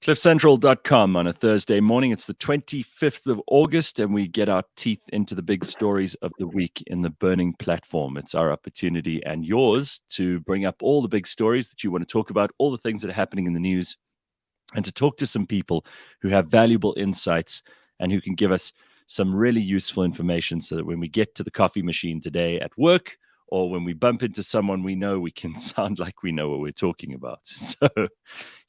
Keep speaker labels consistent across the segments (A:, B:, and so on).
A: CliffCentral.com on a Thursday morning. It's the 25th of August, and we get our teeth into the big stories of the week in the burning platform. It's our opportunity and yours to bring up all the big stories that you want to talk about, all the things that are happening in the news, and to talk to some people who have valuable insights and who can give us some really useful information so that when we get to the coffee machine today at work, or when we bump into someone we know, we can sound like we know what we're talking about. So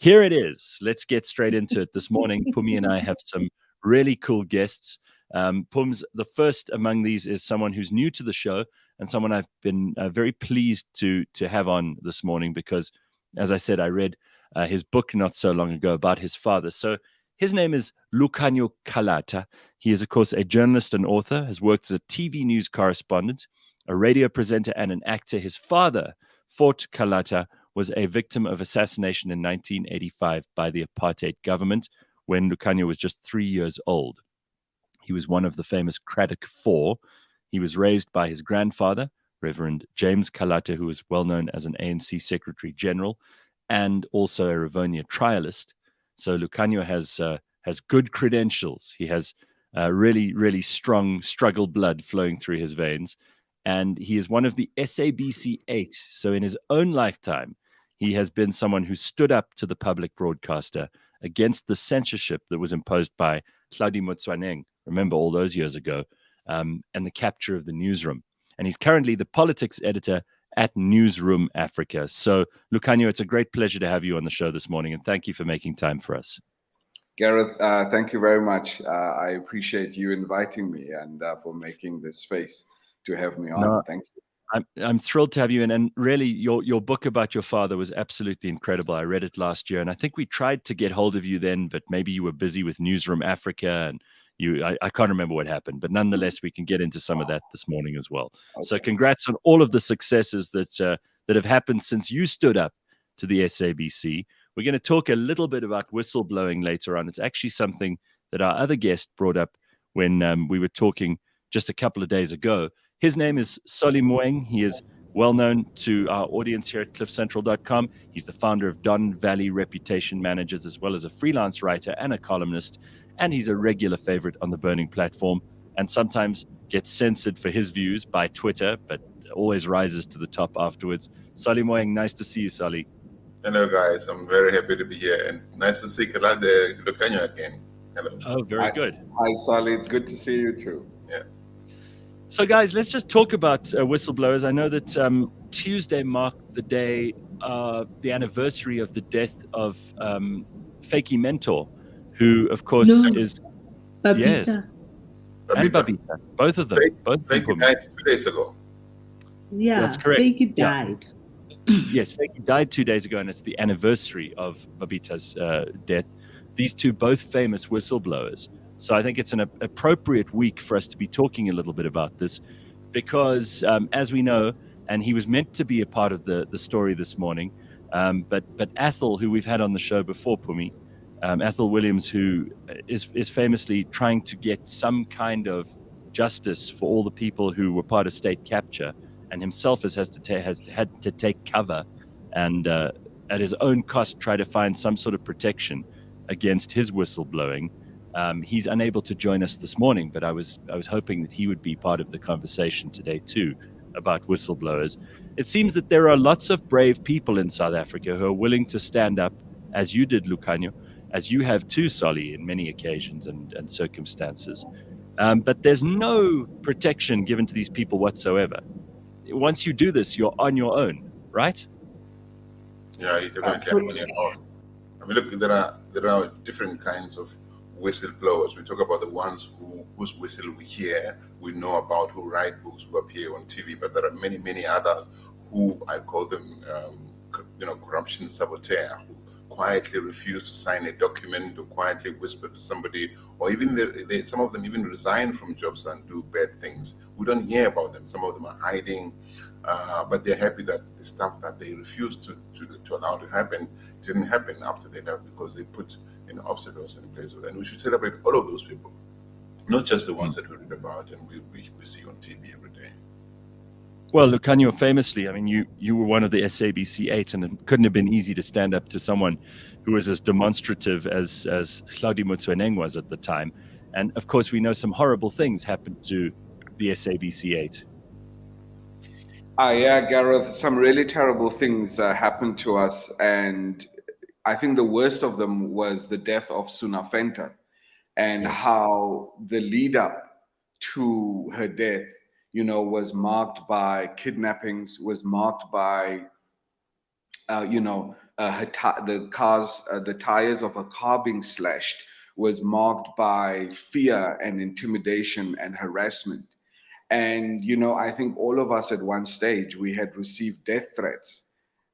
A: here it is. Let's get straight into it. This morning, Pumi and I have some really cool guests. Pums, the first among these is someone who's new to the show and someone I've been very pleased to have on this morning because, as I said, I read his book not so long ago about his father. So his name is Lukhanyo Calata. He is, of course, a journalist and author, has worked as a TV news correspondent, a radio presenter, and an actor. His father, Fort Calata, was a victim of assassination in 1985 by the apartheid government when Lukhanyo was just 3 years old. He was one of the famous Craddock Four. He was raised by his grandfather, Reverend James Calata, who was well known as an ANC Secretary General and also a Rivonia trialist. So Lukhanyo has good credentials. He has really, really strong struggle blood flowing through his veins. And he is one of the SABC 8. So in his own lifetime, he has been someone who stood up to the public broadcaster against the censorship that was imposed by Hlaudi Motsoeneng, remember all those years ago, and the capture of the newsroom. And he's currently the politics editor at Newsroom Africa. So, Lukhanyo, it's a great pleasure to have you on the show this morning, and thank you for making time for us.
B: Gareth, thank you very much. I appreciate you inviting me and for making this space to have me on.
A: No,
B: thank you.
A: I'm thrilled to have you in, and really, your book about your father was absolutely incredible. I read it last year, and I think we tried to get hold of you then, but maybe you were busy with Newsroom Africa, and I can't remember what happened. But nonetheless, we can get into some of that this morning as well. Okay. So, congrats on all of the successes that have happened since you stood up to the SABC. We're going to talk a little bit about whistleblowing later on. It's actually something that our other guest brought up when we were talking just a couple of days ago. His name is Moeng. He is well known to our audience here at CliffCentral.com. He's the founder of Don Valley Reputation Managers, as well as a freelance writer and a columnist. And he's a regular favorite on the Burning platform and sometimes gets censored for his views by Twitter, but always rises to the top afterwards. Moeng, nice to see you, Sally.
C: Hello, guys. I'm very happy to be here, and nice to see Lukhanyo again. Hello.
A: Oh, very good.
B: Hi, Sally. It's good to see you too.
C: Yeah.
A: So, guys, let's just talk about whistleblowers. I know that Tuesday marked the day, the anniversary of the death of Fakey Mentor, who, of course, is
D: Babita.
A: Yes, and Babita, both of them.
C: Fakey died 2 days ago.
D: Yeah,
A: that's correct.
D: Fakey died.
A: Yes, Fakey died 2 days ago, and it's the anniversary of Babita's death. These two, both famous whistleblowers. So I think it's an appropriate week for us to be talking a little bit about this because, as we know, and he was meant to be a part of the story this morning, but Athol, who we've had on the show before, Pumi, Athol Williams, who is famously trying to get some kind of justice for all the people who were part of state capture, and himself has had to take cover and at his own cost try to find some sort of protection against his whistleblowing. He's unable to join us this morning, but I was hoping that he would be part of the conversation today too about whistleblowers. It seems that there are lots of brave people in South Africa who are willing to stand up, as you did, Lukhanyo, as you have too, Solly, in many occasions and circumstances. But there's no protection given to these people whatsoever. Once you do this, you're on your own, right?
C: Yeah, you're definitely on your own. I mean, look, there are different kinds of whistleblowers. We talk about the ones whose whistle we hear, we know about, who write books, who appear on TV, but there are many, many others who I call them, corruption saboteur, who quietly refuse to sign a document, or quietly whisper to somebody, or even some of them even resign from jobs and do bad things. We don't hear about them. Some of them are hiding, but they're happy that the stuff that they refused to allow to happen didn't happen after they died because they put obstacles in place. And we should celebrate all of those people, not just the ones that we read about and we see on TV every day.
A: Well, Lukhanyo, famously, I mean, you were one of the SABC 8, and it couldn't have been easy to stand up to someone who was as demonstrative as Hlaudi Motsoeneng was at the time. And of course, we know some horrible things happened to the SABC 8.
B: Yeah, Gareth, some really terrible things happened to us. And I think the worst of them was the death of Sunafenta, and
A: Yes.
B: how the lead up to her death, was marked by kidnappings, was marked by, the tires of a car being slashed, was marked by fear and intimidation and harassment. And, I think all of us at one stage, we had received death threats.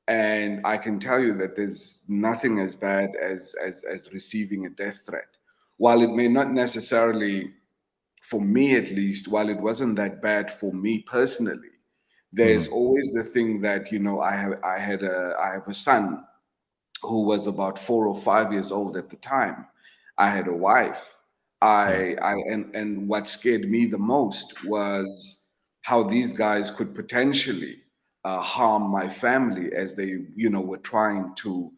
B: And I can tell you that there's nothing as bad as receiving a death threat. While it may not necessarily, for me at least, while it wasn't that bad for me personally, there's always the thing that, I have a son who was about 4 or 5 years old at the time. I had a wife. And what scared me the most was how these guys could potentially harm my family, as they, were trying to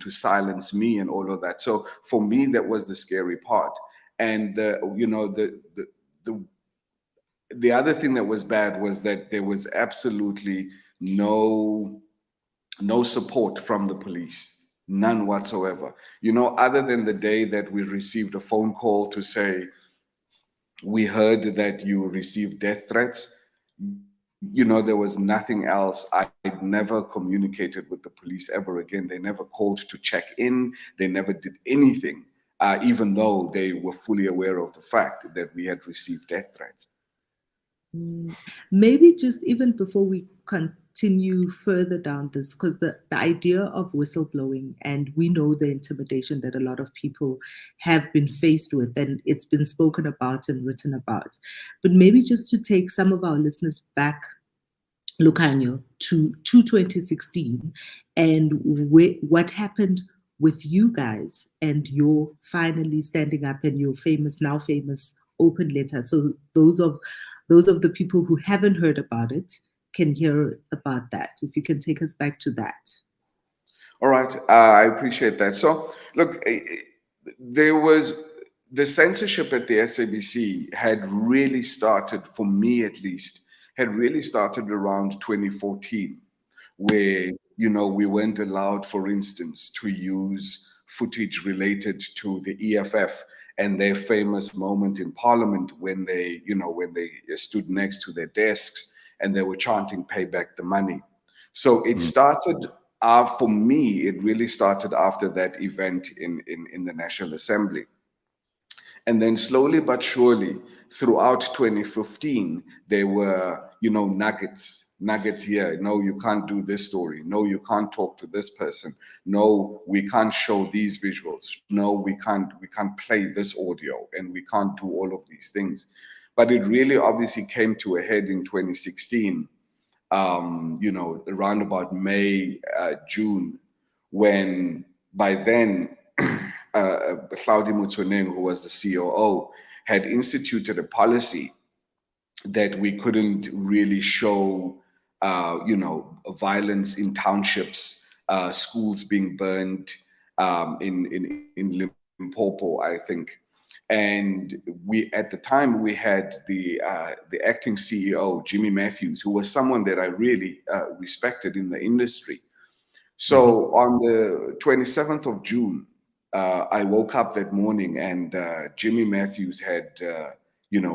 B: silence me and all of that. So for me, that was the scary part. And the other thing that was bad was that there was absolutely no support from the police, none whatsoever. Other than the day that we received a phone call to say, we heard that you received death threats, there was nothing else. I never communicated with the police ever again. They never called to check in. They never did anything, even though they were fully aware of the fact that we had received death threats.
D: Maybe just even before we continue further down this, because the idea of whistleblowing, and we know the intimidation that a lot of people have been faced with, and it's been spoken about and written about. But maybe just to take some of our listeners back, Lukhanyo, to 2016, and what happened with you guys and your finally standing up and your now famous open letter. So those of the people who haven't heard about it can hear about that. If you can take us back to that.
B: All right, I appreciate that. So look, there was the censorship at the SABC had really started, for me at least, had really started around 2014, where, we weren't allowed, for instance, to use footage related to the EFF and their famous moment in Parliament when they stood next to their desks and they were chanting, "Pay back the money." So it started, for me, it really started after that event in the National Assembly. And then slowly but surely, throughout 2015, there were, nuggets here. No, you can't do this story. No, you can't talk to this person. No, we can't show these visuals. No, we can't play this audio, and we can't do all of these things. But it really obviously came to a head in 2016, around about May, June, when by then Hlaudi Motsoeneng, who was the COO, had instituted a policy that we couldn't really show, violence in townships, schools being burned in Limpopo, I think. And at the time, we had the acting CEO, Jimmy Matthews, who was someone that I really respected in the industry. So on the 27th of June, I woke up that morning and Jimmy Matthews had,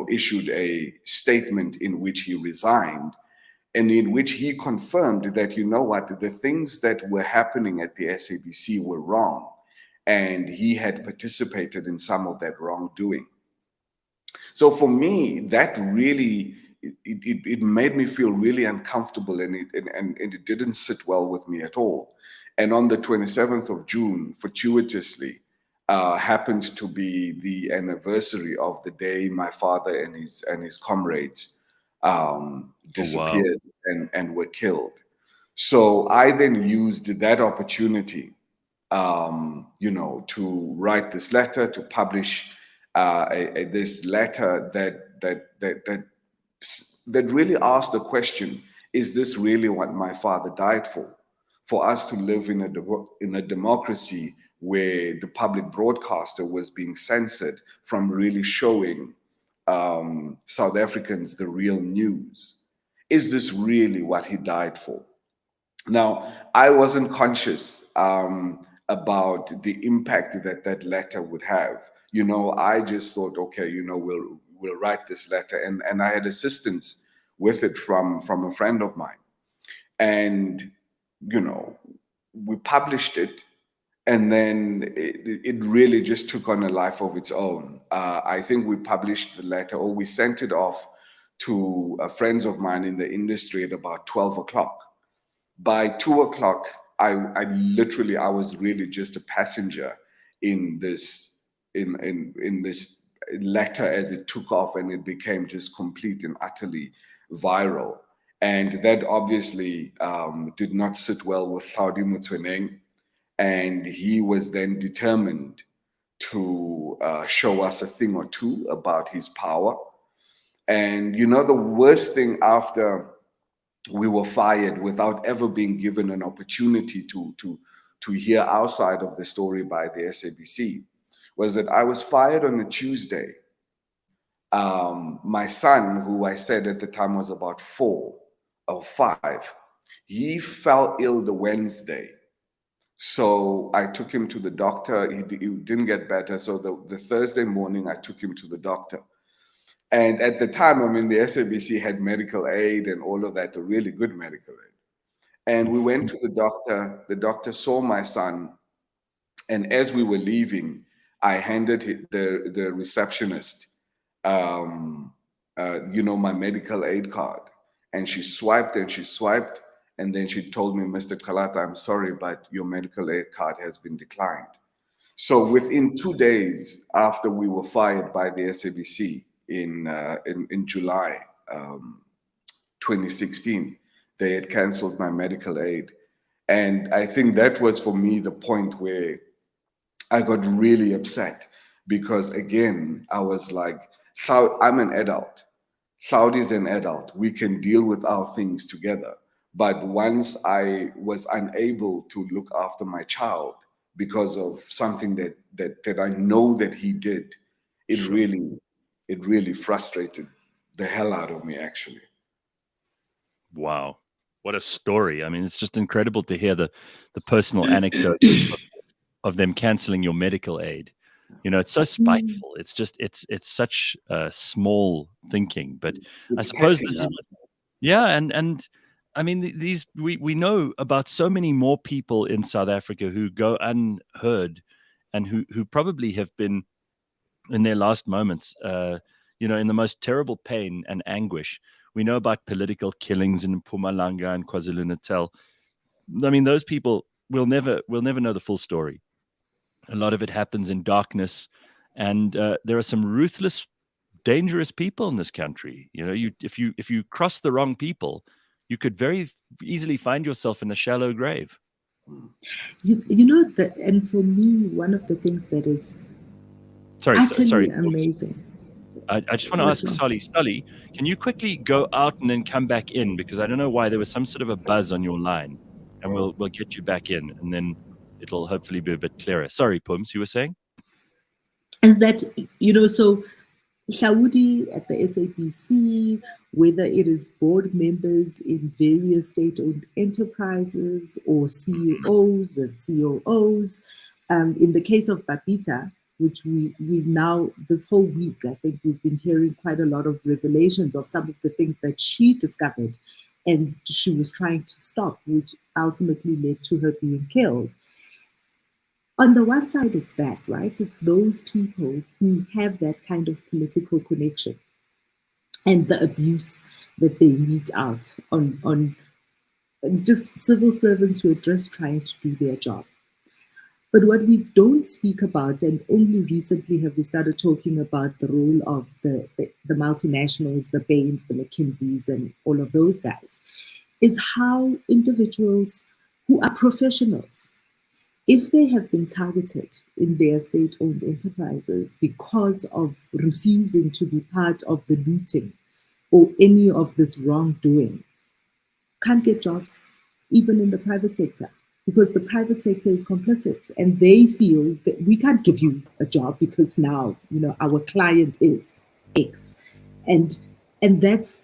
B: issued a statement in which he resigned, and in which he confirmed that, the things that were happening at the SABC were wrong, and he had participated in some of that wrongdoing. So for me, that really, it made me feel really uncomfortable, and it didn't sit well with me at all. And on the 27th of June, fortuitously, happened to be the anniversary of the day my father and his comrades disappeared and were killed. So I then used that opportunity, to write this letter, to publish this letter that that really asked the question, is this really what my father died for? For us to live in a democracy where the public broadcaster was being censored from really showing South Africans the real news. Is this really what he died for? Now, I wasn't conscious about the impact that that letter would have. You know, I just thought, okay, you know, we'll write this letter, and I had assistance with it from a friend of mine, and you know, we published it, and then it really just took on a life of its own. I think we published the letter, or we sent it off to friends of mine in the industry at about 12 o'clock. By 2 o'clock, I was really just a passenger in this in this letter as it took off, and it became just complete and utterly viral. And that obviously did not sit well with Hlaudi Motsoeneng, and he was then determined to show us a thing or two about his power. And you know, the worst thing, after we were fired without ever being given an opportunity to hear our side of the story by the SABC, was that I was fired on a Tuesday. My son, who I said at the time was about 4 or 5, he fell ill the Wednesday. So I took him to the doctor. He didn't get better. So the Thursday morning, I took him to the doctor. And at the time, I mean, the SABC had medical aid and all of that, a really good medical aid. And we went to the doctor. The doctor saw my son. And as we were leaving, I handed the receptionist, you know, my medical aid card. And she swiped and she swiped. And then she told me, Mr. Calata, I'm sorry, but your medical aid card has been declined. So within 2 days after we were fired by the SABC in July 2016, they had canceled my medical aid. And I think that was for me the point where I got really upset, because again, I was like, I'm an adult. Saudi's an adult. We can deal with our things together. But once I was unable to look after my child because of something that I know that he did, it really frustrated the hell out of me, actually.
A: Wow. What a story. I mean, it's just incredible to hear the personal anecdote of them canceling your medical aid. You know, it's so spiteful. It's just, it's such small thinking. But I suppose this is, yeah. And I mean, we know about so many more people in South Africa who go unheard, and who probably have been in their last moments, you know, in the most terrible pain and anguish. We know about political killings in Mpumalanga and KwaZulu-Natal. I mean, those people we'll never know the full story. A lot of it happens in darkness, and there are some ruthless, dangerous people in this country. You know, if you cross the wrong people, you could very easily find yourself in a shallow grave.
D: You know that, and for me, one of the things that is utterly amazing.
A: I just want to ask Solly, can you quickly go out and then come back in, because I don't know why there was some sort of a buzz on your line, and we'll get you back in, and then it'll hopefully be a bit clearer. Sorry, Pums, you were saying?
D: Is that, you know, so Hlaudi at the SABC, whether it is board members in various state-owned enterprises or CEOs and COOs, in the case of Babita, which we've now, this whole week, I think we've been hearing quite a lot of revelations of some of the things that she discovered and she was trying to stop, which ultimately led to her being killed. On the one side, it's that, right? It's those people who have that kind of political connection and the abuse that they mete out on just civil servants who are just trying to do their job. But what we don't speak about, and only recently have we started talking about the role of the multinationals, the Bains, the McKinseys, and all of those guys, is how individuals who are professionals, if they have been targeted in their state-owned enterprises because of refusing to be part of the looting or any of this wrongdoing can't get jobs, even in the private sector, because the private sector is complicit and they feel that we can't give you a job because now, our client is X. And that's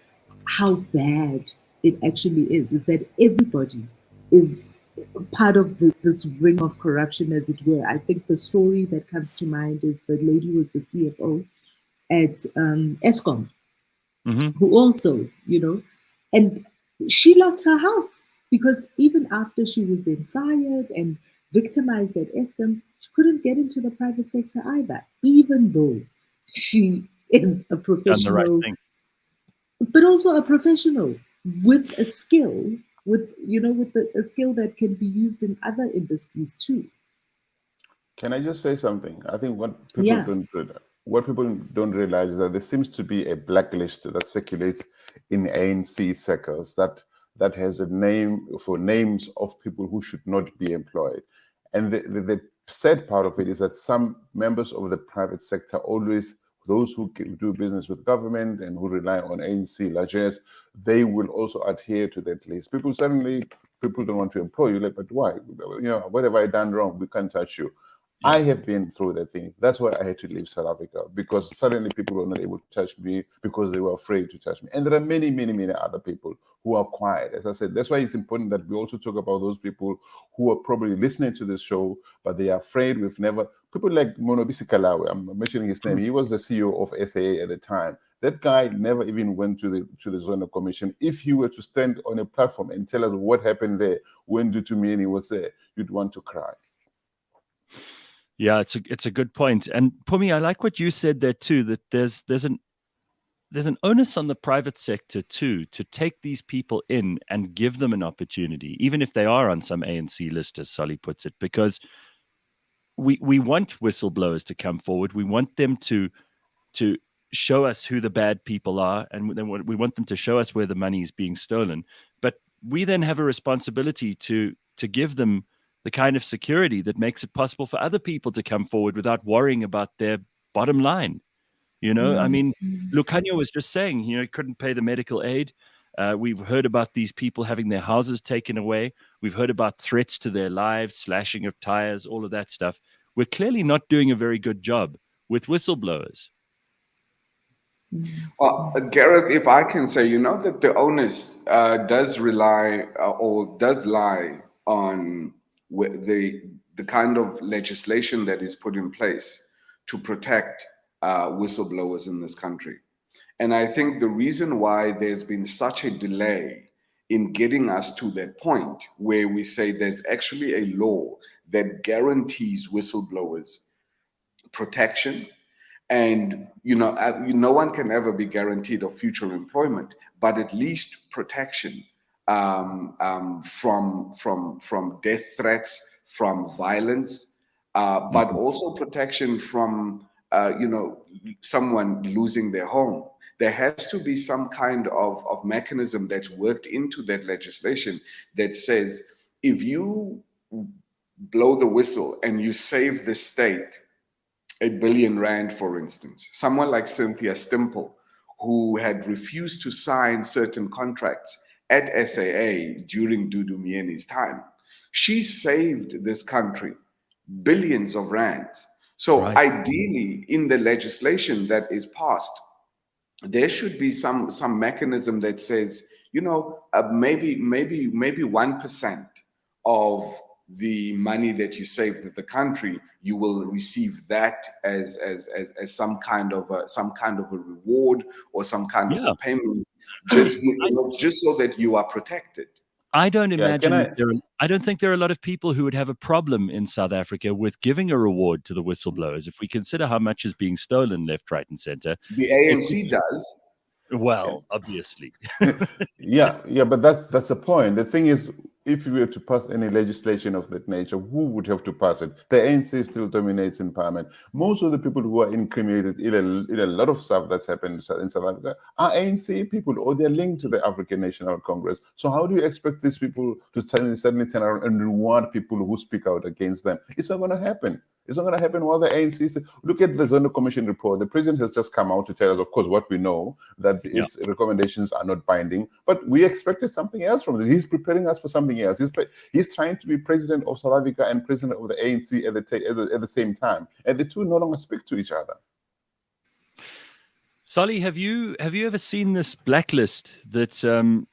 D: how bad it actually is that everybody is part of this ring of corruption, as it were. I think the story that comes to mind is the lady who was the CFO at ESCOM, who also, and she lost her house because even after she was then fired and victimized at ESCOM, she couldn't get into the private sector either, even though she is a
A: Done the right
D: professional,
A: thing.
D: but also a professional with a skill, a skill that can be used in other industries too.
C: Can I just say something? I think what people don't realize is that there seems to be a blacklist that circulates in ANC circles that has a name for names of people who should not be employed. And the sad part of it is that some members of the private sector always, those who do business with government and who rely on ANC largesse, they will also adhere to that list. People don't want to employ you, like, but why? What have I done wrong? We can't touch you. Yeah. I have been through that thing. That's why I had to leave South Africa, because suddenly people were not able to touch me because they were afraid to touch me. And there are many, many, many other people who are quiet. As I said, that's why it's important that we also talk about those people who are probably listening to this show, but they are afraid. People like Monobisi Kalawe, I'm mentioning his name. He was the CEO of SAA at the time. That guy never even went to the Zonal Commission. If he were to stand on a platform and tell us what happened there when Dutumieni was there, you'd want to cry.
A: Yeah, it's a good point. And Pumi, I like what you said there too, that there's an onus on the private sector too to take these people in and give them an opportunity, even if they are on some ANC list, as Solly puts it, because we want whistleblowers to come forward. We want them to show us who the bad people are, and then we want them to show us where the money is being stolen. But we then have a responsibility to give them the kind of security that makes it possible for other people to come forward without worrying about their bottom line. I mean, Lukhanyo was just saying, he couldn't pay the medical aid. We've heard about these people having their houses taken away. We've heard about threats to their lives, slashing of tires, all of that stuff. We're clearly not doing a very good job with whistleblowers.
B: Well, Gareth, if I can say, that the onus does lie on the kind of legislation that is put in place to protect whistleblowers in this country. And I think the reason why there's been such a delay in getting us to that point where we say there's actually a law that guarantees whistleblowers protection. And no one can ever be guaranteed of future employment, but at least protection from death threats, from violence, but also protection from someone losing their home. There has to be some kind of mechanism that's worked into that legislation that says, if you blow the whistle and you save the state R1 billion, for instance, someone like Cynthia Stimple, who had refused to sign certain contracts at SAA during Dudu Mieni's time, she saved this country billions of rands. So ideally, in the legislation that is passed, there should be some mechanism that says, maybe 1% of the money that you saved at the country, you will receive that as some kind of a reward or some kind of a payment, just so that you are protected.
A: I don't imagine I don't think there are a lot of people who would have a problem in South Africa with giving a reward to the whistleblowers. If we consider how much is being stolen left, right, and center.
B: The ANC does.
A: Well, obviously.
C: yeah, but that's the point. The thing is, if we were to pass any legislation of that nature, who would have to pass it? The ANC still dominates in parliament. Most of the people who are incriminated in a lot of stuff that's happened in South Africa are ANC people, or they're linked to the African National Congress. So how do you expect these people to suddenly turn around and reward people who speak out against them? It's not going to happen. It's not going to happen while the ANC. Look at the Zondo Commission report. The president has just come out to tell us, of course, what we know, that its recommendations are not binding. But we expected something else from this. He's preparing us for something else. He's trying to be president of South Africa and president of the ANC at the same time. And the two no longer speak to each other.
A: Solly, have you ever seen this blacklist that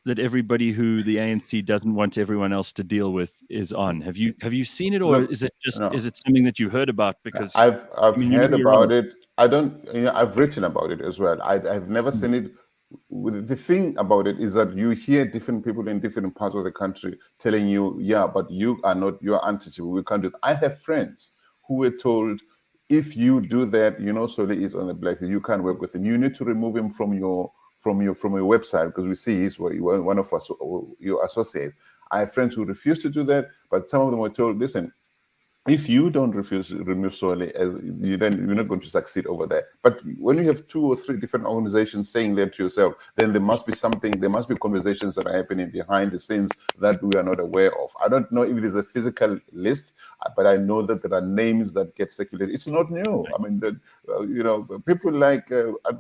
A: that everybody who the ANC doesn't want everyone else to deal with is on? Have you seen it, or is it just is it something that you heard about? Because
C: I've heard about it. I don't. I've written about it as well. I've never seen it. The thing about it is that you hear different people in different parts of the country telling you, yeah, but you're untouchable. We can't do it. I have friends who were told, if you do that, Solly is on the blacklist. You can't work with him. You need to remove him from your website, because we see he's one of us, your associates. I have friends who refuse to do that, but some of them were told, listen, if you don't remove Solly, then you're not going to succeed over there. But when you have 2 or 3 different organizations saying that to yourself, then there must be conversations that are happening behind the scenes that we are not aware of. I don't know if there's a physical list, but I know that there are names that get circulated. It's not new. I mean, people like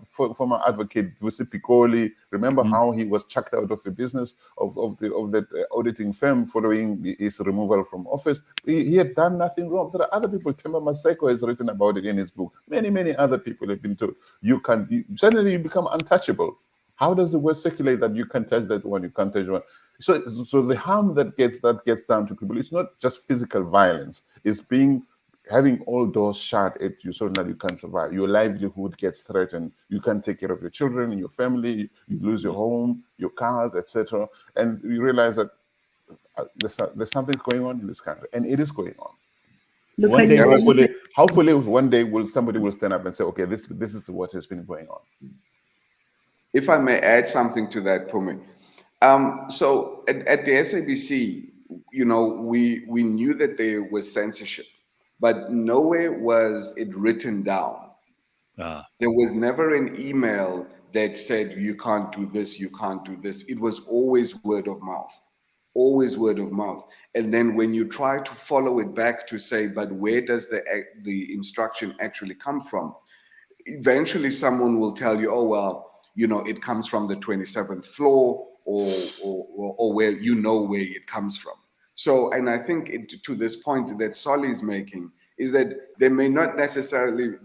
C: former advocate Vusi Piccoli. Remember how he was chucked out of the business of that auditing firm following his removal from office. He had done nothing wrong. There are other people. Temba Maseko has written about it in his book. Many other people have been told suddenly you become untouchable. How does the word circulate that you can touch that one, you can't touch one? So the harm that gets down to people, it's not just physical violence. It's having all doors shut at you so that you can't survive. Your livelihood gets threatened. You can't take care of your children, your family. You lose your home, your cars, etc. And you realize that there's something going on in this country, and it is going on. Hopefully, one day somebody will stand up and say, "Okay, this is what has been going on."
B: If I may add something to that, Pumi. So at the SABC, we knew that there was censorship, but nowhere was it written down. There was never an email that said, you can't do this, you can't do this. It was always word of mouth. Always word of mouth. And then when you try to follow it back to say, but where does the instruction actually come from? Eventually someone will tell you, oh, well, it comes from the 27th floor, or where where it comes from. So, and I think to this point that Solly is making is that there may not necessarily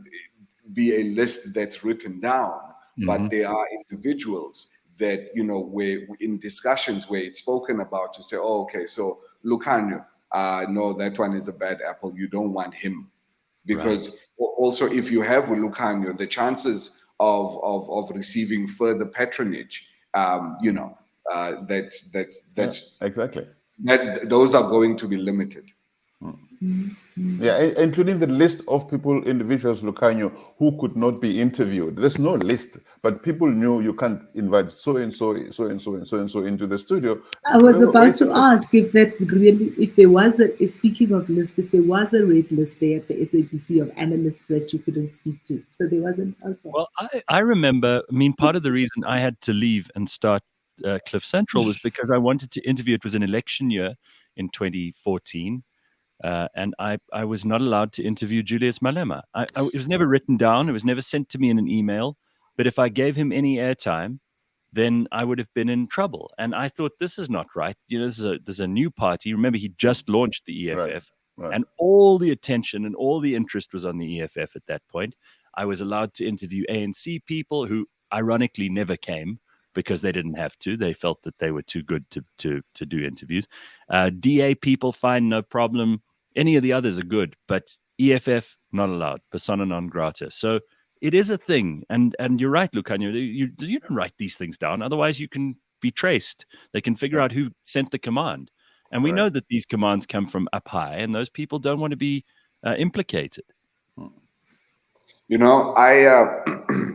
B: be a list that's written down, but there are individuals that, where in discussions where it's spoken about to say, oh, okay, so Lukhanyo, no, that one is a bad apple. You don't want him. Because also if you have Lukhanyo, the chances of receiving further patronage, that's
C: exactly,
B: that those are going to be limited.
C: Yeah, including the list of individuals, Lukhanyo, who could not be interviewed. There's no list, but people knew you can't invite so and so into the studio.
D: I was about to ask if there was speaking of lists, if there was a red list there at the SABC of analysts that you couldn't speak to. So there wasn't. Okay.
A: Well, I remember. I mean, part of the reason I had to leave and start Cliff Central was because I wanted to interview. It was an election year in 2014. And I was not allowed to interview Julius Malema. It was never written down. It was never sent to me in an email. But if I gave him any airtime, then I would have been in trouble. And I thought, this is not right. There's a new party. Remember, he just launched the EFF. Right. And all the attention and all the interest was on the EFF at that point. I was allowed to interview ANC people who ironically never came, because they didn't have to. They felt that they were too good to do interviews. DA people, fine, no problem. Any of the others are good, but EFF, not allowed. Persona non grata. So it is a thing. And you're right, Lukhanyo. You don't write these things down. Otherwise, you can be traced. They can figure out who sent the command. And we know that these commands come from up high, and those people don't want to be implicated.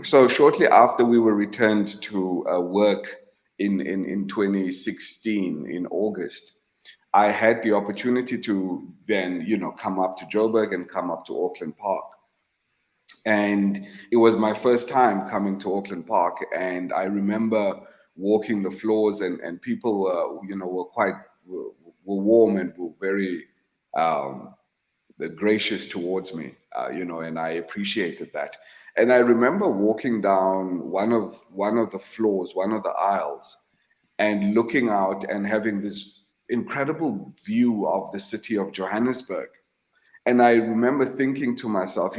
B: So shortly after we were returned to work in 2016 in August, I had the opportunity to then, come up to Joburg and come up to Auckland Park. And it was my first time coming to Auckland Park. And I remember walking the floors and people were warm and were very, gracious towards me, and I appreciated that. And I remember walking down one of the floors, one of the aisles, and looking out and having this incredible view of the city of Johannesburg. And I remember thinking to myself,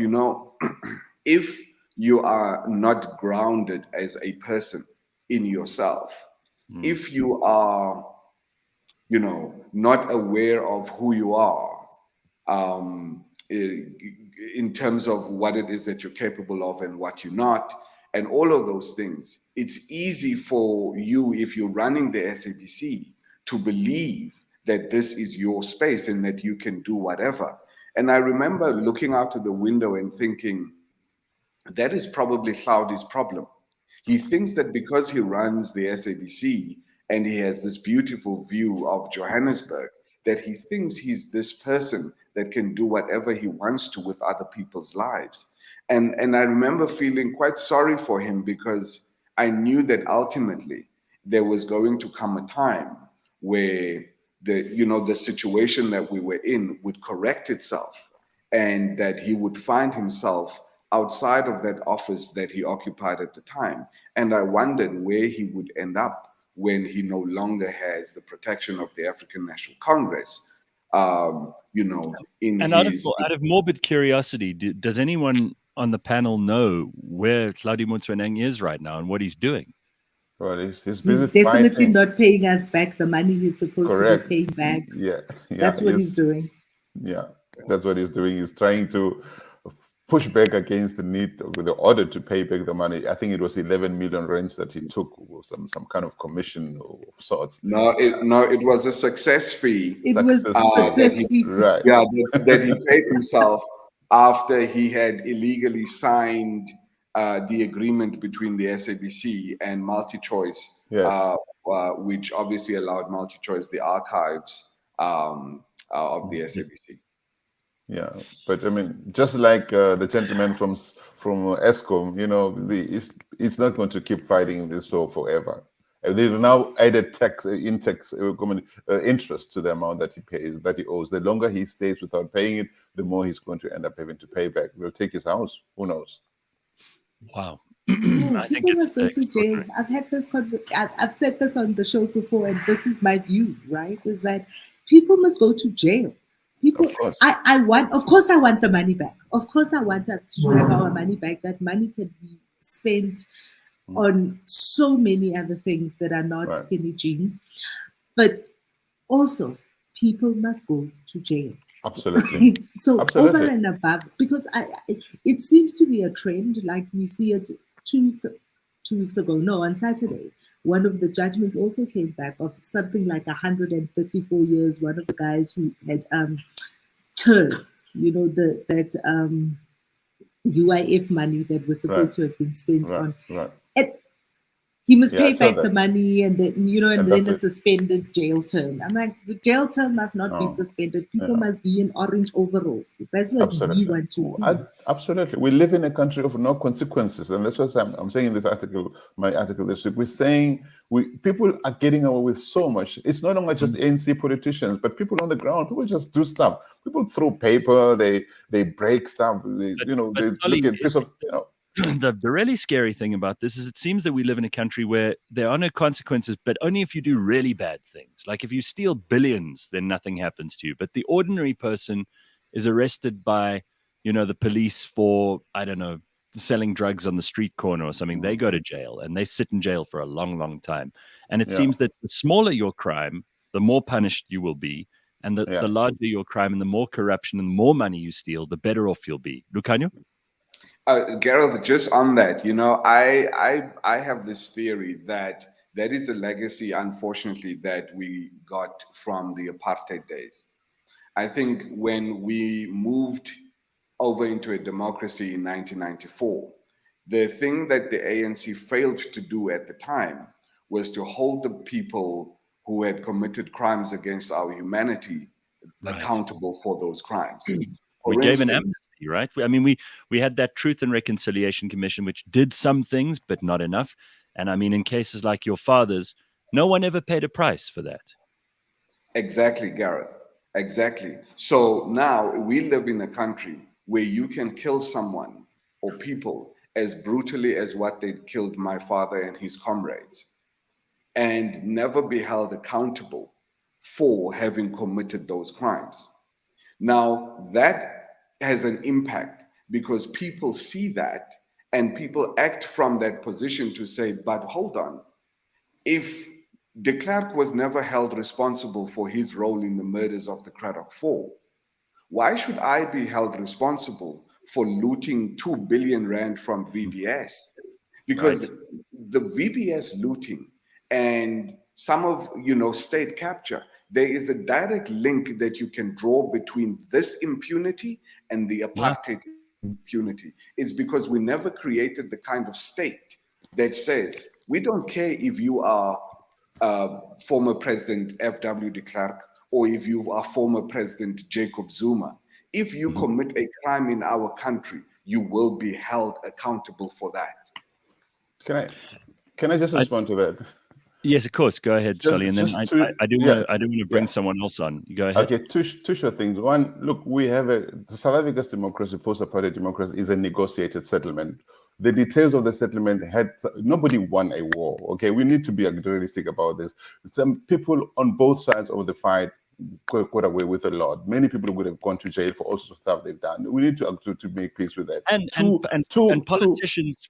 B: if you are not grounded as a person in yourself, if you are, not aware of who you are, in terms of what it is that you're capable of and what you're not, and all of those things, it's easy for you, if you're running the SABC, to believe that this is your space and that you can do whatever. And I remember looking out of the window and thinking, that is probably Cloudy's problem. He thinks that because he runs the SABC and he has this beautiful view of Johannesburg, that he thinks he's this person that can do whatever he wants to with other people's lives. And I remember feeling quite sorry for him, because I knew that ultimately there was going to come a time where the situation that we were in would correct itself, and that he would find himself outside of that office that he occupied at the time. And I wondered where he would end up when he no longer has the protection of the African National Congress. Out
A: of morbid curiosity, does anyone on the panel know where Hlaudi Motsoeneng is right now and what he's doing?
C: Well, he's
D: definitely
C: fighting.
D: not paying us back the money he's supposed
C: Correct.
D: to be paying back.
C: Yeah,
D: That's what he's doing.
C: Yeah, that's what he's doing. He's trying to push back against the need, with the order to pay back the money. I think it was 11 million rands that he took, some kind of commission of sorts.
B: No, it was a success fee.
D: It was a success fee.
C: Right.
B: Yeah, that he paid himself after he had illegally signed the agreement between the SABC and MultiChoice,
C: yes.
B: Which obviously allowed MultiChoice the archives of the SABC.
C: Yeah, but I mean, just like the gentleman from ESCOM, it's not going to keep fighting this war forever. They've now added interest to the amount that he pays, that he owes. The longer he stays without paying it, the more he's going to end up having to pay back. They'll take his house. Who knows?
A: Wow.
D: People must go to jail. I've had this. I've said this on the show before, and this is my view. Right? Is that people must go to jail. People, of course. Of course, I want the money back. Of course, I want us to have our money back. That money can be spent on so many other things that are not skinny jeans. But also, people must go to jail.
C: Absolutely.
D: Right? So over and above, because it seems to be a trend, like we see it 2 weeks ago. No, on Saturday. One of the judgments also came back of something like 134 years. One of the guys who had TERS, that UIF money that was supposed to have been spent on.
C: Right.
D: He must pay back the money, and then then a suspended jail term. I'm like, the jail term must not be suspended. People must be in orange overalls. That's what we want to see.
C: Absolutely. We live in a country of no consequences, and that's what I'm saying in this article, my article this week. We're saying people are getting away with so much. It's no longer just ANC politicians, but people on the ground. People just do stuff. People throw paper. They break stuff. They look at a piece of
A: The really scary thing about this is it seems that we live in a country where there are no consequences, but only if you do really bad things. Like if you steal billions, then nothing happens to you. But the ordinary person is arrested by, the police for, I don't know, selling drugs on the street corner or something. They go to jail and they sit in jail for a long, long time. And it seems that the smaller your crime, the more punished you will be. And the larger your crime and the more corruption and the more money you steal, the better off you'll be. Lukhanyo?
B: Gareth, just on that, I have this theory that is a legacy, unfortunately, that we got from the apartheid days. I think when we moved over into a democracy in 1994, the thing that the ANC failed to do at the time was to hold the people who had committed crimes against our humanity accountable for those crimes.
A: We gave an amnesty, right? I mean, we had that Truth and Reconciliation Commission, which did some things, but not enough. And I mean, in cases like your father's, no one ever paid a price for that.
B: Exactly, Gareth. Exactly. So now we live in a country where you can kill someone or people as brutally as what they killed my father and his comrades, and never be held accountable for having committed those crimes. Now, that has an impact because people see that and people act from that position to say, but hold on, if de Klerk was never held responsible for his role in the murders of the Craddock Four, why should I be held responsible for looting 2 billion rand from VBS? Because
A: Right.
B: the VBS looting and some of state capture, there is a direct link that you can draw between this impunity and the
A: Yeah.
B: apartheid impunity. It's because we never created the kind of state that says we don't care if you are former President F.W. de Klerk or if you are former President Jacob Zuma. If you
A: Mhm.
B: commit a crime in our country, you will be held accountable for that.
C: Can I just respond to that?
A: Yes, of course. Go ahead, Sully, and then
C: Just
A: I do
C: yeah,
A: want to bring someone else on. Go ahead.
C: Okay, two short things. One, look, we have South Africa's democracy, post-apartheid democracy, is a negotiated settlement. The details of the settlement nobody won a war. Okay, we need to be realistic about this. Some people on both sides of the fight got away with a lot. Many people would have gone to jail for all sorts of stuff they've done. We need to make peace with that.
A: And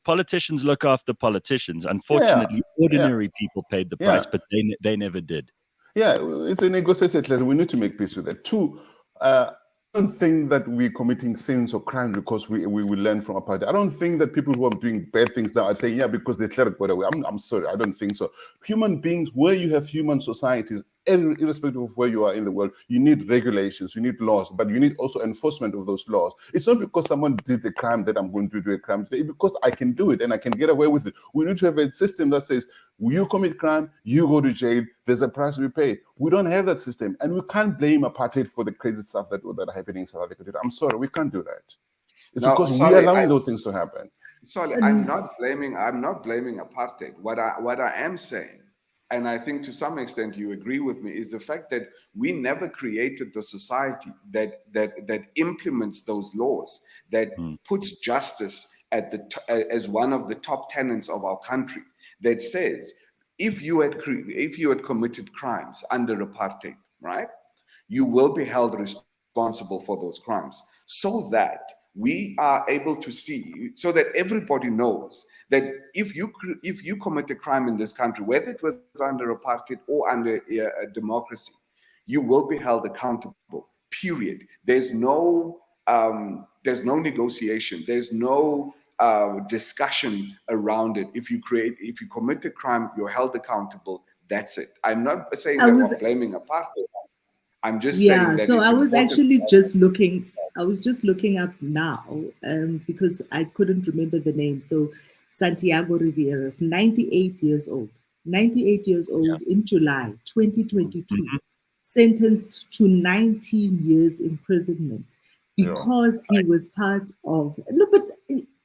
A: politicians look after politicians. Unfortunately, ordinary people paid the price, but they never did.
C: Yeah, it's a negotiated lesson. We need to make peace with that. Two, I don't think that we're committing sins or crimes because we learn from apartheid. I don't think that people who are doing bad things now are saying, yeah, because they cleared it away. I'm sorry, I don't think so. Human beings, where you have human societies, irrespective of where you are in the world, you need regulations, you need laws, but you need also enforcement of those laws. It's not because someone did a crime that I'm going to do a crime today, because I can do it and I can get away with it. We need to have a system that says, you commit crime, you go to jail, there's a price to be paid. We don't have that system, and we can't blame apartheid for the crazy stuff that are happening in South Africa today. I'm sorry, we can't do that. It's because we're allowing those things to happen.
B: Sorry, I'm not blaming apartheid. What I am saying, and I think to some extent you agree with me, is the fact that we never created the society that implements those laws, that puts justice as one of the top tenets of our country, that says if you had committed crimes under apartheid, right, you will be held responsible for those crimes, so that we are able to see, so that everybody knows that if you commit a crime in this country, whether it was under apartheid or under a democracy, you will be held accountable. Period. There's no negotiation. There's no discussion around it. If you commit a crime, you're held accountable. That's it. I'm not saying that we're blaming apartheid. I'm just saying that.
D: So I was actually just looking. I was just looking up now because I couldn't remember the name. So Santiago Rivera's 98 years old. 98 years old in July 2022, sentenced to 19 years imprisonment because he was part of. Look, but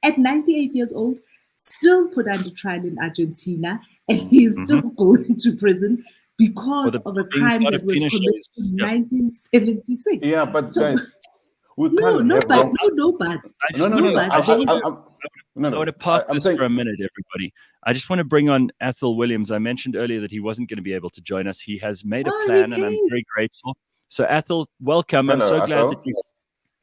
D: at 98 years old, still put under trial in Argentina, and he's still going to prison because of a crime that was committed in 1976.
C: Yeah, but so, guys, we
D: no,
C: can't
D: but.
A: I want to park this for a minute, everybody. I just want to bring on Athol Williams. I mentioned earlier that he wasn't going to be able to join us. He has made a plan, and I'm very grateful. So, Athol, welcome. I'm so glad that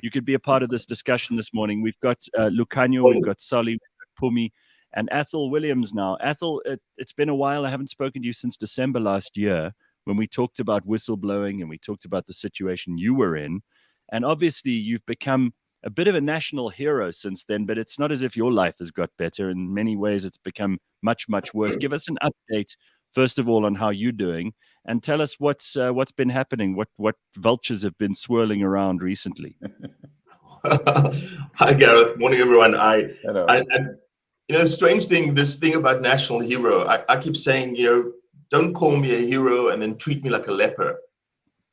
A: you could be a part of this discussion this morning. We've got Lukhanyo, we've got Solly, we've got Pumi, and Athol Williams now. Athol, it's been a while. I haven't spoken to you since December last year when we talked about whistleblowing and we talked about the situation you were in. And obviously, you've become a bit of a national hero since then, but it's not as if your life has got better. In many ways, it's become much, much worse. Give us an update, first of all, on how you're doing, and tell us what's been happening, what vultures have been swirling around recently.
E: Hi, Gareth. Morning, everyone. The strange thing, this thing about national hero, I keep saying, don't call me a hero and then treat me like a leper.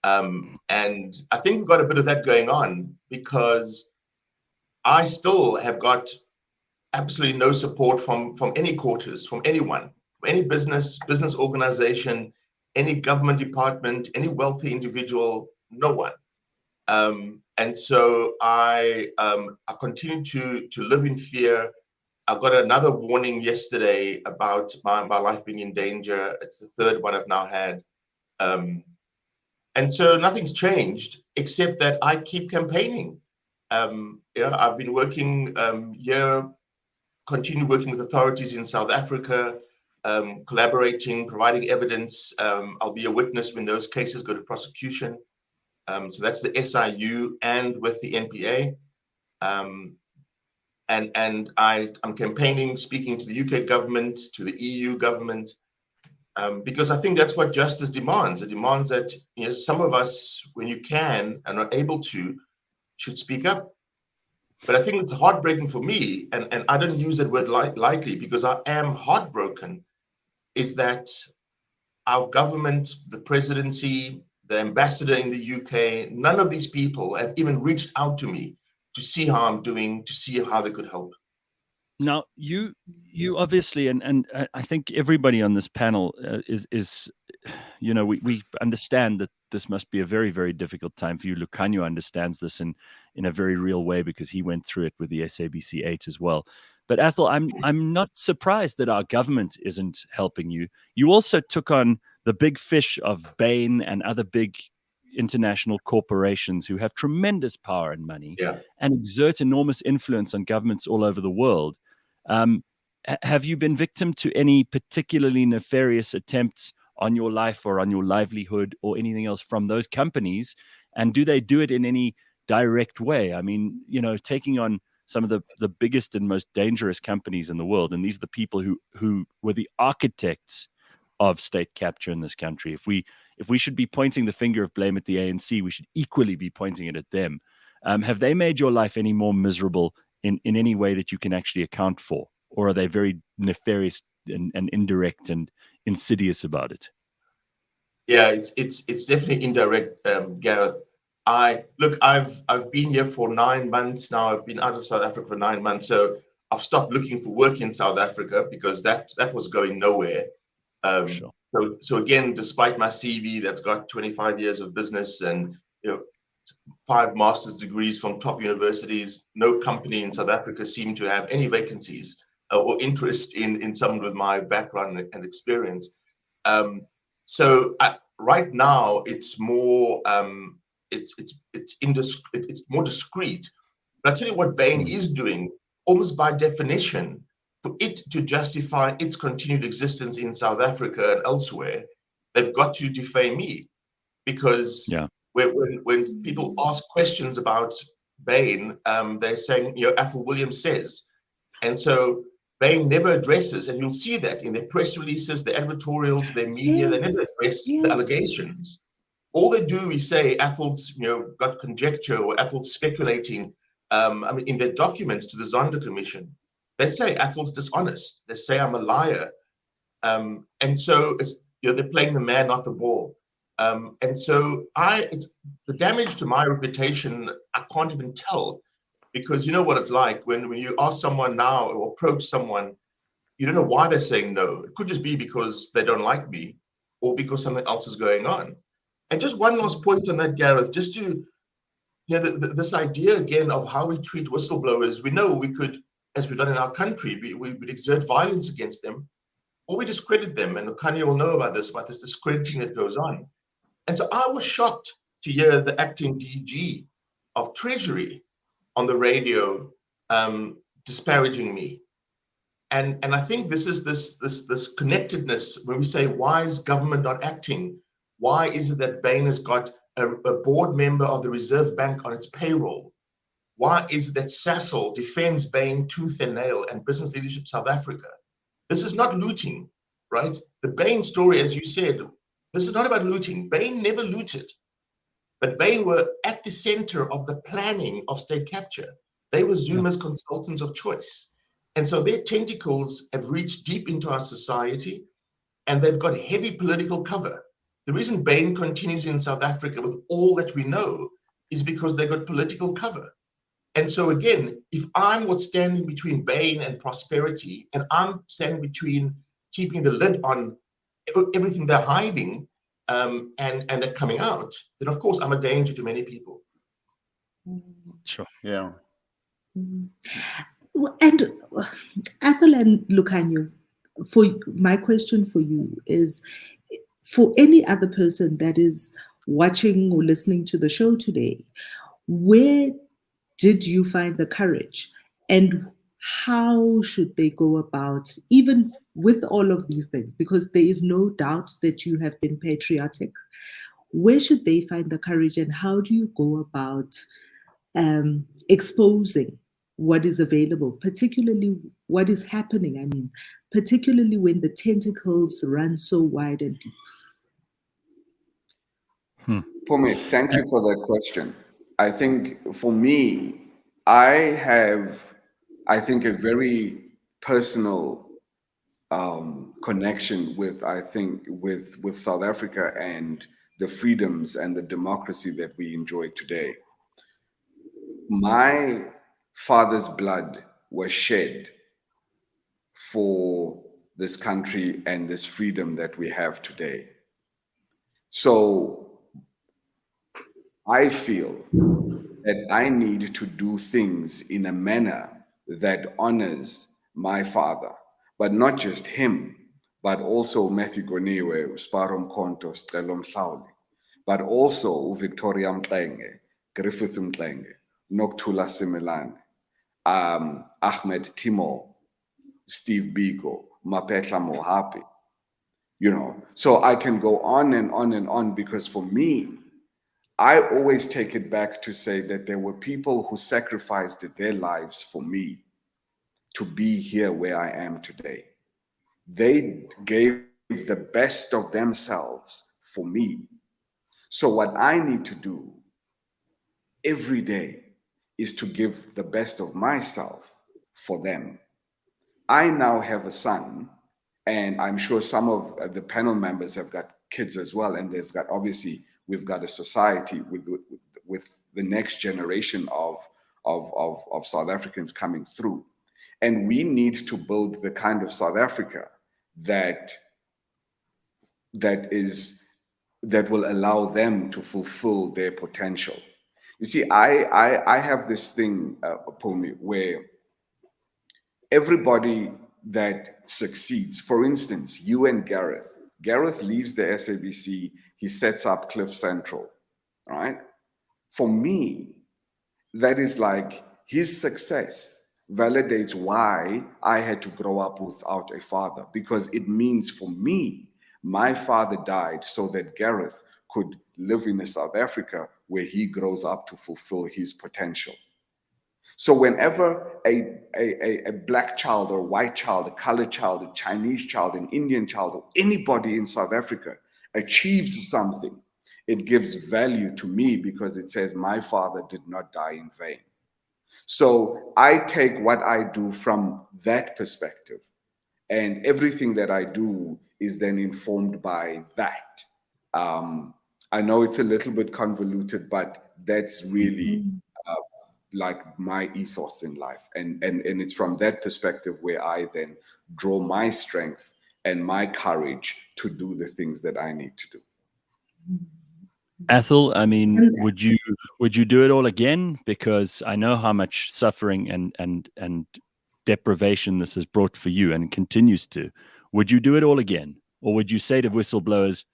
E: And I think we've got a bit of that going on because I still have got absolutely no support from any quarters, from anyone, from any business organization, any government department, any wealthy individual, No one. And so I continue to live in fear. I got another warning yesterday about my life being in danger. It's the third one I've now had. And so nothing's changed except that I keep campaigning. I've been working here, continue working with authorities in South Africa, collaborating, providing evidence. I'll be a witness when those cases go to prosecution. So that's the SIU and with the NPA. And I'm campaigning, speaking to the UK government, to the EU government, because I think that's what justice demands. It demands that some of us, when you can and are able to, should speak up. But I think it's heartbreaking for me, and I don't use that word lightly because I am heartbroken, is that our government, the presidency, the ambassador in the UK, none of these people have even reached out to me to see how I'm doing, to see how they could help.
A: Now, you obviously, and I think everybody on this panel is we understand that this must be a very, very difficult time for you. Lukhanyo understands this in a very real way because he went through it with the SABC 8 as well. But Athol, I'm not surprised that our government isn't helping you. You also took on the big fish of Bain and other big international corporations who have tremendous power and money and exert enormous influence on governments all over the world. Have you been victim to any particularly nefarious attempts on your life or on your livelihood or anything else from those companies? And do they do it in any direct way? I mean, taking on some of the biggest and most dangerous companies in the world. And these are the people who were the architects of state capture in this country. If we should be pointing the finger of blame at the ANC, we should equally be pointing it at them. Have they made your life any more miserable in any way that you can actually account for? Or are they very nefarious and indirect and insidious about it?
E: Yeah, it's definitely indirect, Gareth. I've been here for 9 months now. I've been out of South Africa for 9 months, so I've stopped looking for work in South Africa because that was going nowhere.
A: Sure.
E: So again, despite my CV that's got 25 years of business and 5 master's degrees from top universities, no company in South Africa seemed to have any vacancies or interest in someone with my background and experience. So right now it's more it's more discreet. But I tell you what Bain is doing, almost by definition, for it to justify its continued existence in South Africa and elsewhere, they've got to defame me, because when people ask questions about Bain, they're saying, Athol Williams says, and so Bain never addresses, and you'll see that in their press releases, their advertorials, their media, they never address the allegations. All they do is say Athol's, got conjecture or Athol's speculating. In their documents to the Zondo Commission, they say Athol's dishonest. They say I'm a liar, and so it's they're playing the man, not the ball. And so it's the damage to my reputation. I can't even tell, because you know what it's like when you ask someone now or approach someone, you don't know why they're saying no. It could just be because they don't like me, or because something else is going on. And just one last point on that, Gareth, just to this idea again of how we treat whistleblowers. We know we could, as we've done in our country, we would exert violence against them, or we discredit them. And Lukhanyo will know about this discrediting that goes on. And so I was shocked to hear the acting DG of Treasury on the radio disparaging me. And I think this is this connectedness when we say, why is government not acting? Why is it that Bain has got a board member of the Reserve Bank on its payroll? Why is it that Sasol defends Bain tooth and nail and Business Leadership South Africa? This is not looting, right? The Bain story, as you said, this is not about looting. Bain never looted, but Bain were at the center of the planning of state capture. They were Zuma's consultants of choice. And so their tentacles have reached deep into our society, and they've got heavy political cover. The reason Bain continues in South Africa with all that we know is because they got political cover. And so again, if I'm what's standing between Bain and prosperity, and I'm standing between keeping the lid on everything they're hiding, and they're coming out, then of course I'm a danger to many people.
A: Sure.
F: Yeah.
D: And Athol and Lukhanyo, for my question for you is, for any other person that is watching or listening to the show today, where did you find the courage, and how should they go about, even with all of these things, because there is no doubt that you have been patriotic? Where should they find the courage, and how do you go about exposing what is available, particularly what is happening? I mean, particularly when the tentacles run so wide and deep.
B: Pumi, thank you for that question. I think for me, I have, I think, a very personal connection with, I think, with South Africa and the freedoms and the democracy that we enjoy today. My father's blood was shed for this country and this freedom that we have today. So I feel that I need to do things in a manner that honors my father, but not just him, but also Matthew Goniwe, Sparo Mkhonto, Stella Mhlawuli, but also Victoria Mxenge, Griffith Mxenge, Nokuthula Simelane, Ahmed Timo, Steve Biko, Mapetla Mohapi, you know. So I can go on and on and on, because for me, I always take it back to say that there were people who sacrificed their lives for me to be here where I am today. They gave the best of themselves for me. So what I need to do every day is to give the best of myself for them. I now have a son, and I'm sure some of the panel members have got kids as well, and they've got, obviously, we've got a society with the next generation of South Africans coming through. And we need to build the kind of South Africa that will allow them to fulfill their potential. You see, I have this thing, Pumi, where everybody that succeeds, for instance, you and Gareth leaves the SABC, he sets up Cliff Central, all right? For me, that is like his success validates why I had to grow up without a father, because it means for me, my father died so that Gareth could live in a South Africa where he grows up to fulfill his potential. So whenever a black child or a white child, a colored child, a Chinese child, an Indian child, or anybody in South Africa achieves something, it gives value to me, because it says my father did not die in vain. So I take what I do from that perspective, and everything that I do is then informed by that. I know it's a little bit convoluted, but that's really like my ethos in life. And it's from that perspective where I then draw my strength and my courage to do the things that I need to do.
A: Athol, I mean, would you do it all again? Because I know how much suffering and deprivation this has brought for you and continues to. Would you do it all again? Or would you say to whistleblowers,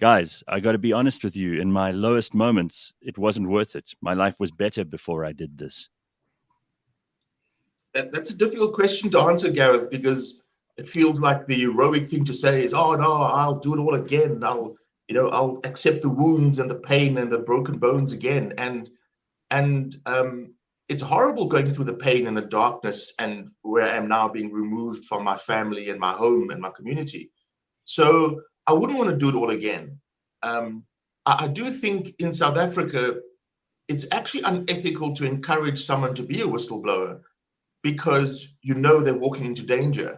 A: guys, I got to be honest with you, in my lowest moments, it wasn't worth it. My life was better before I did this?
E: That's a difficult question to answer, Gareth, because it feels like the heroic thing to say is, oh no, I'll do it all again. I'll accept the wounds and the pain and the broken bones again. And it's horrible going through the pain and the darkness, and where I am now being removed from my family and my home and my community. So I wouldn't want to do it all again. I do think in South Africa, it's actually unethical to encourage someone to be a whistleblower, because they're walking into danger.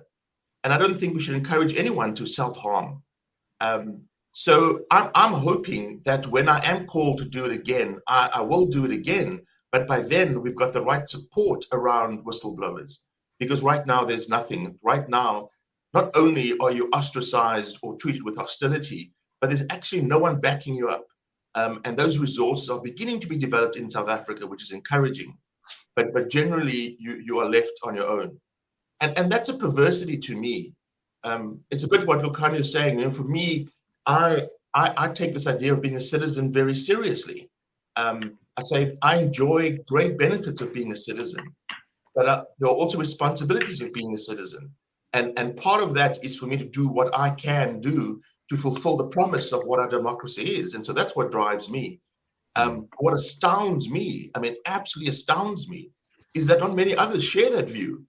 E: And I don't think we should encourage anyone to self-harm. So I'm hoping that when I am called to do it again, I will do it again. But by then, we've got the right support around whistleblowers. Because right now, there's nothing. Right now, not only are you ostracized or treated with hostility, but there's actually no one backing you up. And those resources are beginning to be developed in South Africa, which is encouraging. But generally, you are left on your own. And that's a perversity to me. It's a bit what Lukhanyo is saying. For me, I take this idea of being a citizen very seriously. I say I enjoy great benefits of being a citizen, but there are also responsibilities of being a citizen. And part of that is for me to do what I can do to fulfill the promise of what our democracy is. And so that's what drives me. What astounds me, absolutely astounds me, is that not many others share that view.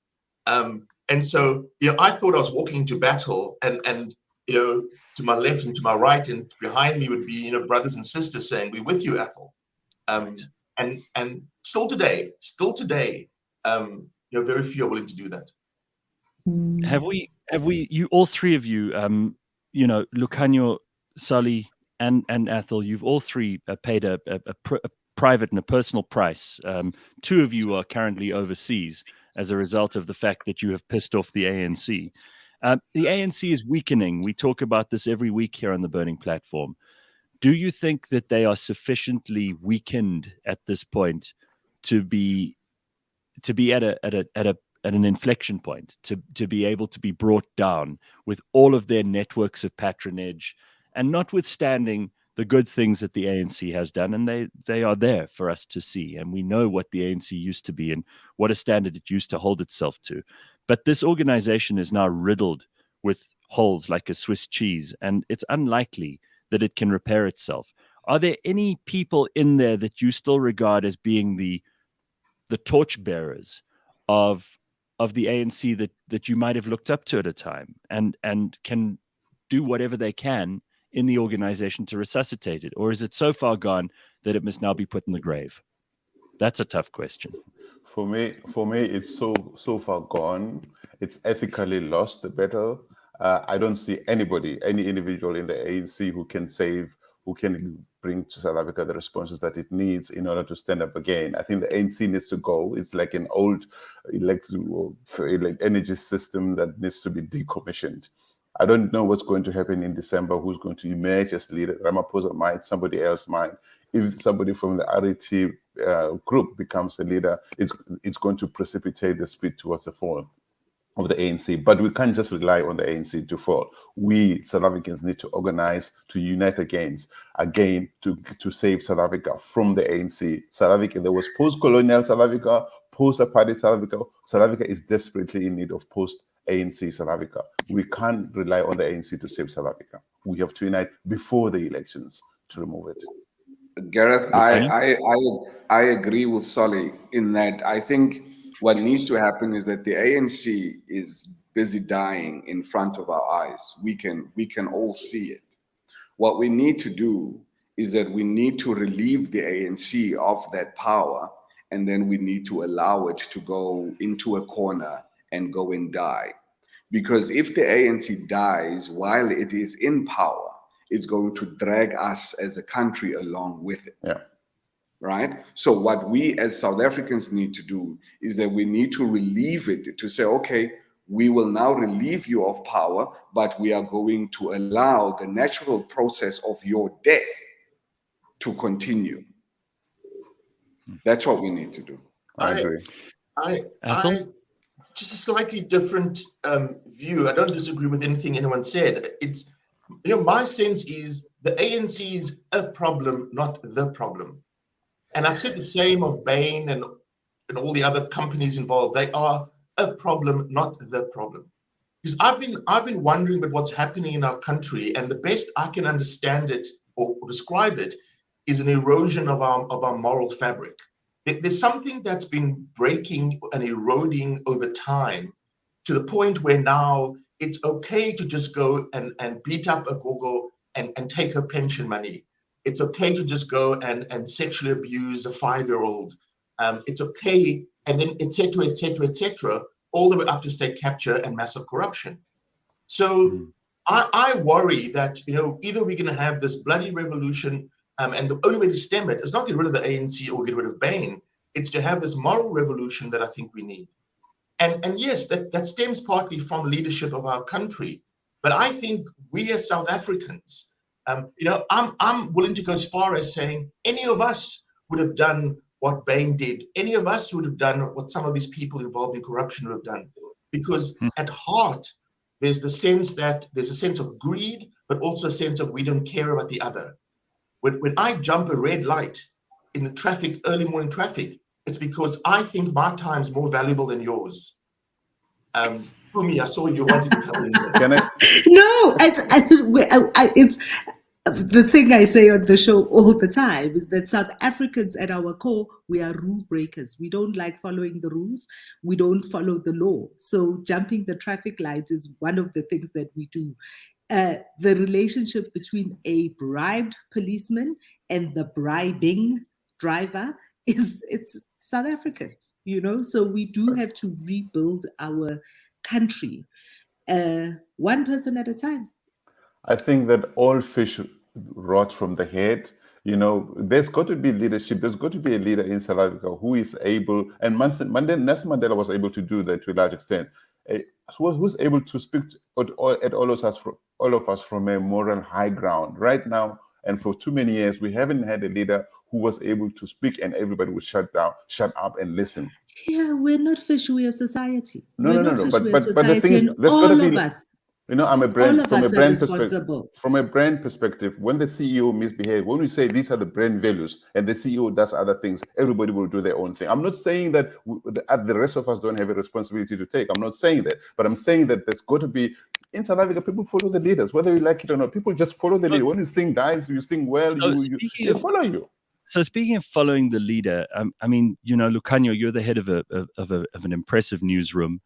E: And so, I thought I was walking into battle, and to my left and to my right and behind me would be, brothers and sisters saying, "We're with you, Athol." And still today, very few are willing to do that.
A: Have we, you, all three of you, Lukhanyo, Sally, and Athol, you've all three paid a private and a personal price. Two of you are currently overseas as a result of the fact that you have pissed off the ANC. The ANC is weakening. We talk about this every week here on the Burning Platform. Do you think that they are sufficiently weakened at this point to be at an inflection point, to be able to be brought down with all of their networks of patronage, and notwithstanding the good things that the ANC has done, and they are there for us to see, and we know what the ANC used to be and what a standard it used to hold itself to. But this organization is now riddled with holes like a Swiss cheese, and it's unlikely that it can repair itself. Are there any people in there that you still regard as being the torchbearers of the ANC that you might have looked up to at a time, and can do whatever they can in the organization to resuscitate it? Or is it so far gone that it must now be put in the grave? That's a tough question.
F: For me, it's so far gone. It's ethically lost the battle. I don't see any individual in the ANC who can bring to South Africa the responses that it needs in order to stand up again. I think the ANC needs to go. It's like an old energy system that needs to be decommissioned. I don't know what's going to happen in December, who's going to emerge as leader. Ramaphosa might, somebody else might. If somebody from the RET group becomes a leader, it's going to precipitate the speed towards the fall of the ANC. But we can't just rely on the ANC to fall. We South Africans need to organize, to unite again to save South Africa from the ANC. South Africa, there was post-colonial South Africa, post-apartheid South Africa. South Africa is desperately in need of post-ANC South Africa. We can't rely on the ANC to save South Africa. We have to unite before the elections to remove it.
B: Gareth, I agree with Solly in that I think what needs to happen is that the ANC is busy dying in front of our eyes. We can all see it. What we need to do is that we need to relieve the ANC of that power, and then we need to allow it to go into a corner and go and die. Because if the ANC dies while it is in power, it's going to drag us as a country along with it.
F: Yeah.
B: Right? So what we as South Africans need to do is that we need to relieve it, to say, okay, we will now relieve you of power, but we are going to allow the natural process of your death to continue. That's what we need to do.
F: I agree.
E: I just a slightly different view. I don't disagree with anything anyone said. It's, my sense is the ANC is a problem, not the problem. And I've said the same of Bain and all the other companies involved. They are a problem, not the problem. Because I've been wondering about what's happening in our country, and the best I can understand it or describe it is an erosion of our moral fabric. There's something that's been breaking and eroding over time to the point where now it's okay to just go and beat up a gogo and take her pension money. It's okay to just go and sexually abuse a 5-year-old. It's okay, and then et cetera, all the way up to state capture and massive corruption. So I worry that, either we're going to have this bloody revolution, and the only way to stem it is not get rid of the ANC or get rid of Bain. It's to have this moral revolution that I think we need. And yes, that stems partly from leadership of our country. But I think we as South Africans I'm willing to go as far as saying any of us would have done what Moeng did. Any of us would have done what some of these people involved in corruption would have done. Because at heart, there's a sense of greed, but also a sense of we don't care about the other. When I jump a red light in the traffic, early morning traffic, it's because I think my time's more valuable than yours. Fumi, I saw you wanted to come in there.
D: No, it's the thing I say on the show all the time is that South Africans at our core, we are rule breakers. We don't like following the rules. We don't follow the law. So jumping the traffic lights is one of the things that we do. The relationship between a bribed policeman and the bribing driver it's South Africans, so we do have to rebuild our country one person at a time.
F: I think that all fish rot from the head. There's got to be leadership. There's got to be a leader in South Africa who is able, and Nelson Mandela was able to do that to a large extent. Who's able to speak at all of us from a moral high ground. Right now, and for too many years, we haven't had a leader who was able to speak and everybody would shut up and listen.
D: Yeah, we're not fish, we are society.
F: No. But the thing is, there's got to be. I'm a brand from a brand perspective. When the CEO misbehaves, when we say these are the brand values, and the CEO does other things, everybody will do their own thing. I'm not saying that the rest of us don't have a responsibility to take. I'm not saying that, but I'm saying that there's got to be. In South Africa, people follow the leaders, whether you like it or not. People just follow the leader. When you sing dies, you sing well, they follow you.
A: So speaking of following the leader, Lukhanyo, you're the head of an impressive newsroom.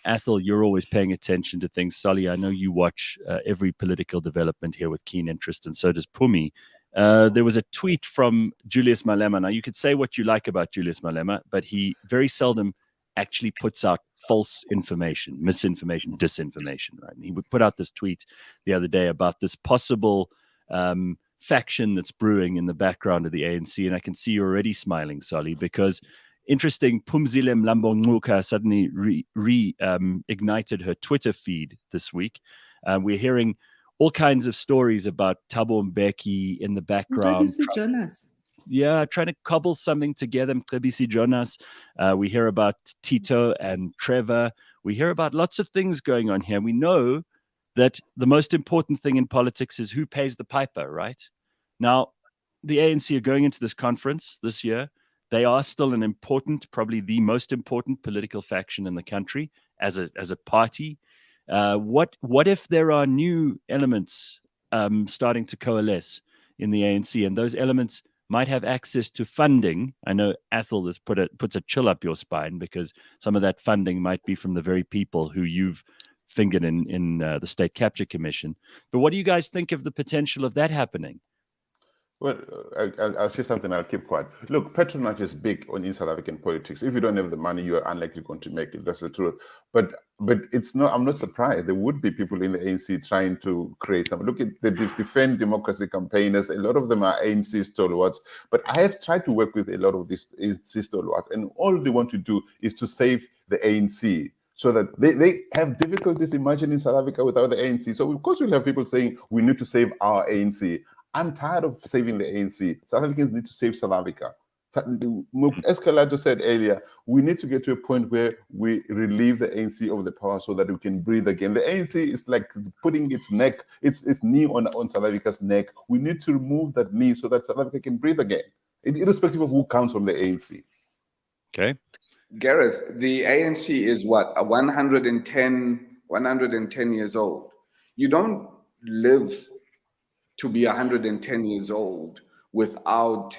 A: Athol, you're always paying attention to things. Sally, I know you watch every political development here with keen interest, and so does Pumi. There was a tweet from Julius Malema. Now, you could say what you like about Julius Malema, but he very seldom actually puts out false information, misinformation, disinformation. Right? And he would put out this tweet the other day about this possible faction that's brewing in the background of the ANC, and I can see you're already smiling, Sally, because interesting, Phumzile Mlambo-Ngcuka suddenly ignited her Twitter feed this week. We're hearing all kinds of stories about Thabo Mbeki in the background. Trying to cobble something together. Mcebisi Jonas. We hear about Tito and Trevor. We hear about lots of things going on here. We know that the most important thing in politics is who pays the piper, right? Now, the ANC are going into this conference this year. They are still an important, probably the most important political faction in the country as a party. What if there are new elements starting to coalesce in the ANC, and those elements might have access to funding? I know Athol has puts a chill up your spine because some of that funding might be from the very people who you've fingered in the State Capture Commission. But what do you guys think of the potential of that happening?
F: Well, I'll say something. I'll keep quiet. Look, patronage is big in South African politics. If you don't have the money, you are unlikely going to make it. That's the truth. But it's not. I'm not surprised. There would be people in the ANC trying to create something. Look at the Defend Democracy campaigners. A lot of them are ANC stalwarts. But I have tried to work with a lot of these ANC stalwarts, and all they want to do is to save the ANC. So that they have difficulties imagining South Africa without the ANC. So of course we'll have people saying we need to save our ANC. I'm tired of saving the ANC. South Africans need to save South Africa. As Calata said earlier, we need to get to a point where we relieve the ANC of the power so that we can breathe again. The ANC is like putting its knee on South Africa's neck. We need to remove that knee so that South Africa can breathe again, irrespective of who comes from the ANC.
A: Okay.
B: Gareth, the ANC is what, 110 years old. You don't live to be 110 years old without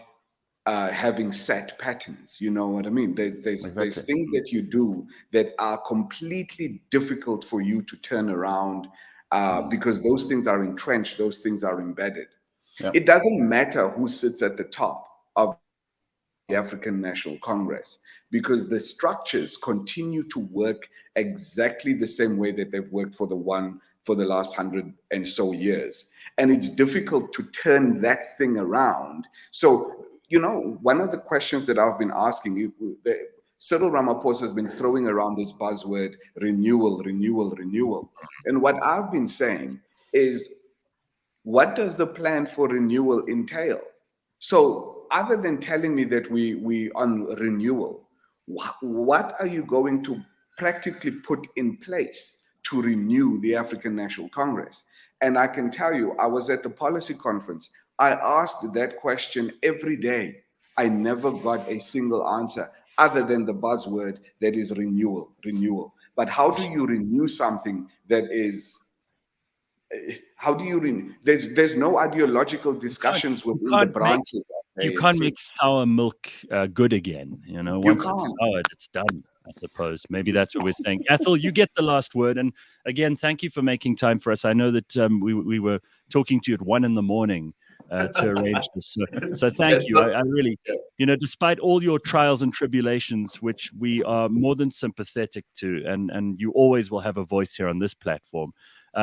B: having set patterns. You know what I mean? There's things that you do that are completely difficult for you to turn around because those things are entrenched, those things are embedded. Yeah. It doesn't matter who sits at the top of the African National Congress, because the structures continue to work exactly the same way that they've worked for the last 100 and so years. And it's difficult to turn that thing around. So, one of the questions that I've been asking, Cyril Ramaphosa has been throwing around this buzzword, renewal. And what I've been saying is, what does the plan for renewal entail? So other than telling me that we on renewal, what are you going to practically put in place to renew the African National Congress? And I can tell you, I was at the policy conference. I asked that question every day. I never got a single answer other than the buzzword that is renewal. But how do you renew something that is, how do you renew? There's no ideological discussions within the branches.
A: You can't make sour milk good again. You know, once it's soured, it's done, I suppose. Maybe that's what we're saying. Athol, you get the last word. And again, thank you for making time for us. I know that we were talking to you at 1 a.m. To arrange this. So thank you. I really, you know, despite all your trials and tribulations, which we are more than sympathetic to, and you always will have a voice here on this platform,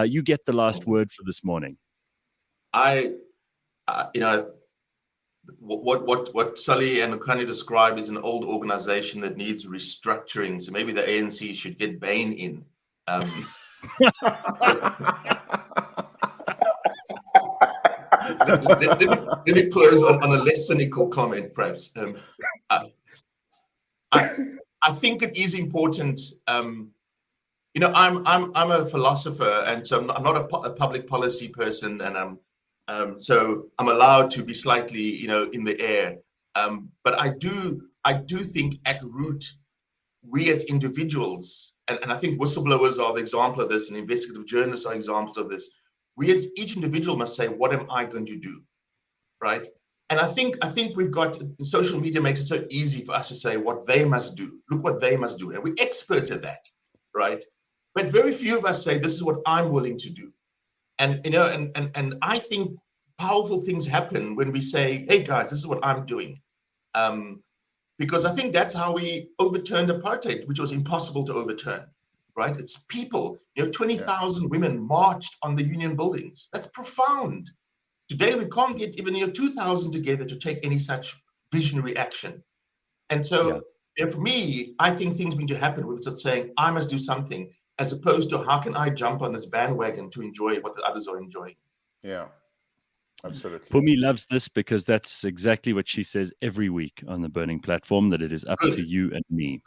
A: you get the last word for this morning.
E: You know, what Sully and Lukhanyo described is an old organization that needs restructuring. So maybe the ANC should get Bain in. Let me close on a less cynical comment, perhaps. I think it is important. You know, I'm a philosopher, and so I'm not a public policy person, and so I'm allowed to be slightly, you know, in the air. But I do think at root, we as individuals, and I think whistleblowers are the example of this, and investigative journalists are examples of this. We as each individual must say, what am I going to do, right? And I think we've got, social media makes it so easy for us to say what they must do. Look what they must do, and we're experts at that, right? But very few of us say, this is what I'm willing to do. And, you know, and I think powerful things happen when we say, hey guys, this is what I'm doing. Because I think that's how we overturned apartheid, which was impossible to overturn, right? It's people, you know, 20,000 women marched on the union buildings. That's profound. Today, we can't get even, you know, 2,000 together to take any such visionary action. And so, you know, for me, I think things need to happen when we start saying, I must do something, as opposed to how can I jump on this bandwagon to enjoy what the others are enjoying.
F: Yeah, absolutely.
A: Pumi loves this because that's exactly what she says every week on the Burning Platform, that it is up to you and me.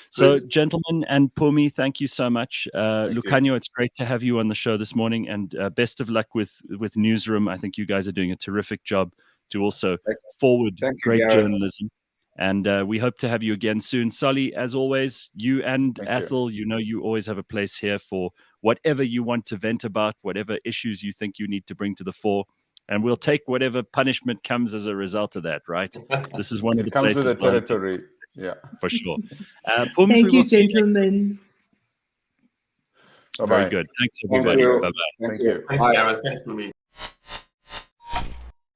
A: So, gentlemen, and Pumi, thank you so much. Lukhanyo, it's great to have you on the show this morning, and best of luck with Newsroom. I think you guys are doing a terrific job to also forward great journalism. And we hope to have you again soon. Sully, as always, you and Athol, you know you always have a place here for whatever you want to vent about, whatever issues you think you need to bring to the fore. And we'll take whatever punishment comes as a result of that, right? This is one of the places.
F: Comes with the territory. Yeah.
A: For sure.
D: Pums, thank you, gentlemen.
A: Very good. Thanks, everybody. Bye-bye.
B: Thank you.
E: Thanks, Gareth. Thanks, Pumi.